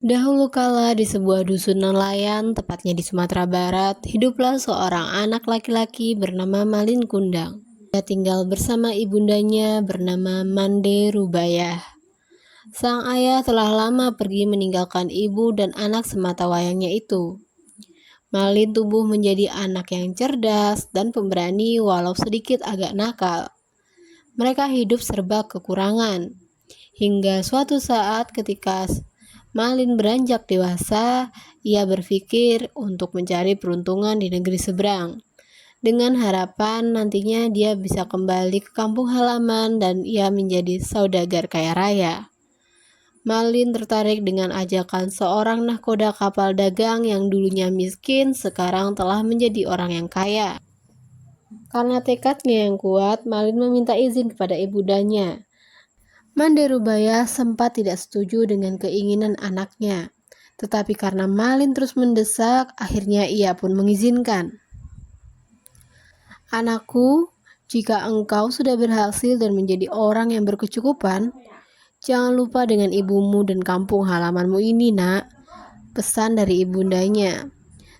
Dahulu kala di sebuah dusun nelayan, tepatnya di Sumatera Barat, hiduplah seorang anak laki-laki bernama Malin Kundang. Dia tinggal bersama ibundanya bernama Mande Rubayah. Sang ayah telah lama pergi meninggalkan ibu dan anak semata wayangnya itu. Malin tumbuh menjadi anak yang cerdas dan pemberani walau sedikit agak nakal. Mereka hidup serba kekurangan. Hingga suatu saat ketika Malin beranjak dewasa, ia berpikir untuk mencari peruntungan di negeri seberang. Dengan harapan nantinya dia bisa kembali ke kampung halaman dan ia menjadi saudagar kaya raya. Malin tertarik dengan ajakan seorang nahkoda kapal dagang yang dulunya miskin, sekarang telah menjadi orang yang kaya. Karena tekadnya yang kuat, Malin meminta izin kepada ibundanya. Mande Rubaya sempat tidak setuju dengan keinginan anaknya, tetapi karena Malin terus mendesak, akhirnya ia pun mengizinkan. Anakku, jika engkau sudah berhasil dan menjadi orang yang berkecukupan, jangan lupa dengan ibumu dan kampung halamanmu ini, nak. Pesan dari ibundanya.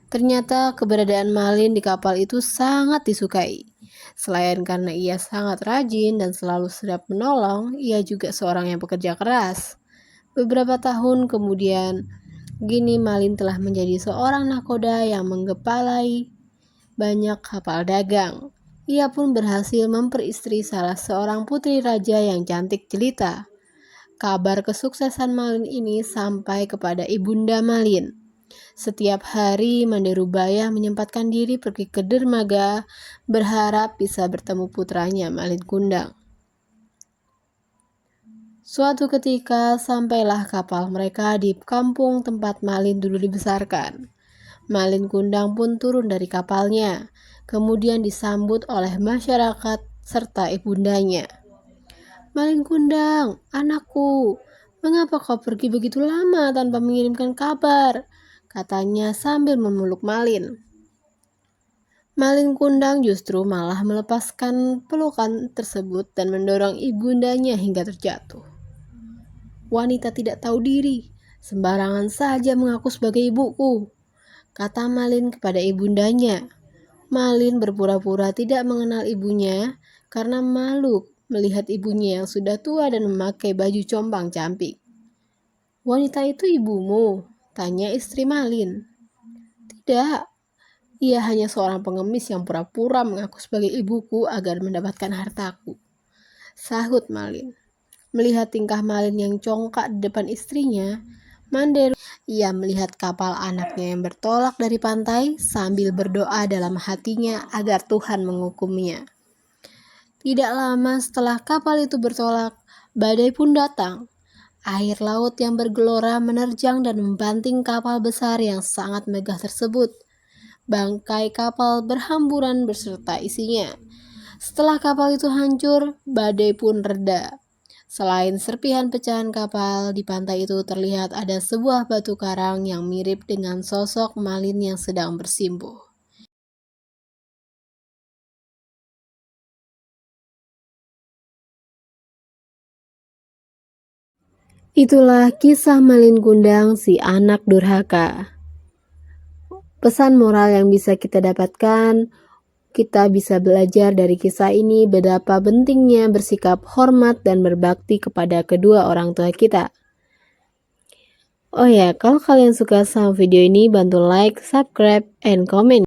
Ternyata keberadaan Malin di kapal itu sangat disukai. Selain karena ia sangat rajin dan selalu siap menolong, ia juga seorang yang pekerja keras. Beberapa tahun kemudian, Gini Malin telah menjadi seorang nahkoda yang menggepalai banyak kapal dagang. Ia pun berhasil memperistri salah seorang putri raja yang cantik jelita. Kabar kesuksesan Malin ini sampai kepada ibunda Malin. Setiap hari Mande Rubaya menyempatkan diri pergi ke dermaga, berharap bisa bertemu putranya Malin Kundang. Suatu ketika sampailah kapal mereka di kampung tempat Malin dulu dibesarkan. Malin Kundang pun turun dari kapalnya, kemudian disambut oleh masyarakat serta ibundanya. Malin Kundang, anakku, mengapa kau pergi begitu lama tanpa mengirimkan kabar? Katanya sambil memeluk Malin. Malin Kundang justru malah melepaskan pelukan tersebut dan mendorong ibundanya hingga terjatuh. Wanita tidak tahu diri, sembarangan saja mengaku sebagai ibuku, kata Malin kepada ibundanya. Malin berpura-pura tidak mengenal ibunya karena malu melihat ibunya yang sudah tua dan memakai baju compang-camping. Wanita itu ibumu? Tanya istri Malin. Tidak, ia hanya seorang pengemis yang pura-pura mengaku sebagai ibuku agar mendapatkan hartaku, sahut Malin. Melihat tingkah Malin yang congkak di depan istrinya, ia melihat kapal anaknya yang bertolak dari pantai sambil berdoa dalam hatinya agar Tuhan menghukumnya. Tidak lama setelah kapal itu bertolak, badai pun datang. Air laut yang bergelora menerjang dan membanting kapal besar yang sangat megah tersebut. Bangkai kapal berhamburan beserta isinya. Setelah kapal itu hancur, badai pun reda. Selain serpihan pecahan kapal, di pantai itu terlihat ada sebuah batu karang yang mirip dengan sosok Malin yang sedang bersimpuh. Itulah kisah Malin Kundang, si anak durhaka. Pesan moral yang bisa kita dapatkan, kita bisa belajar dari kisah ini betapa pentingnya bersikap hormat dan berbakti kepada kedua orang tua kita. Oh ya, kalau kalian suka sama video ini, bantu like, subscribe, and comment.